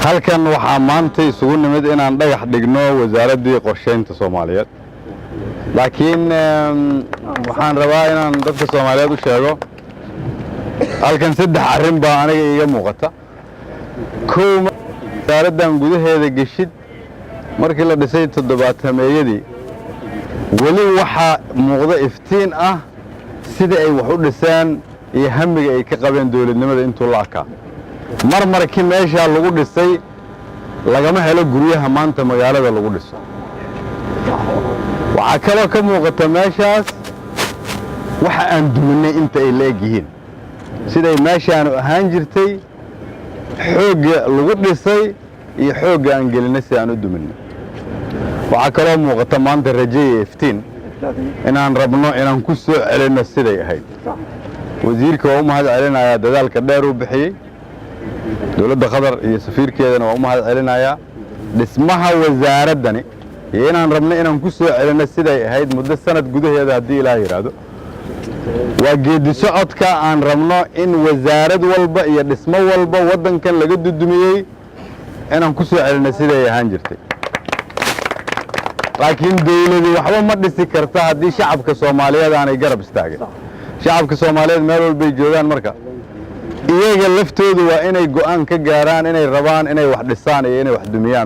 halkan waxaa maanta isugu nimid inaan dhagax dhigno wasaaraddii qorsheynta Soomaaliyeed laakiin waxaan rabaa inaan dadka Soomaaliyeed u sheego halkan saddex arrin baa aniga iiga muuqata koow wasaaraddan gudaheeda geshid markii la dhisay 70-meeyadii weli waxaa muuqda iftiin ah sida ay wax u dhisaan iyo hamiga ay ka qabeen dawladnimada intuu la arkaa markii meesha lagu dhisay lagama helo guryaha maanta magaalada lagu dhiso waxa kale ka muuqata meeshaas waxa aan duminay inta ay leeyihiin siday meeshaan ahaan jirtay xoogga lagu dhisay iyo xoogga aan gelinay si aan u duminay waxa kale muuqata maanta rajaye iftiin inaan rabno inaan ku soo celino siday ahayd wasiirka waa u mahad celinaya dadaalka dheer uu bixiyay dawladda Qatar iyo safiirkeedana waa u mahad celinaya dhismaha wasaaraddani iyo inaan rabno inaan ku soo celino siday ahayd muddo sanad gudaheeda haddii Ilaahay yiraahdo waa geedi socodka aan rabno in wasaarad walba iyo dhismo walba waddankan laga dudumiyay inaan ku soo celino siday ahaan jirtay laakiin dawladdu waxba ma dhisi karta haddii shacabka Soomaaliyeed aanay garab istaagin shacabka Soomaaliyeed meel walba ay joogaan marka iyaga laftoodu waa inay go'aan ka gaaraan inay rabaan inay wax dhisaan iyo inay wax dumiyaan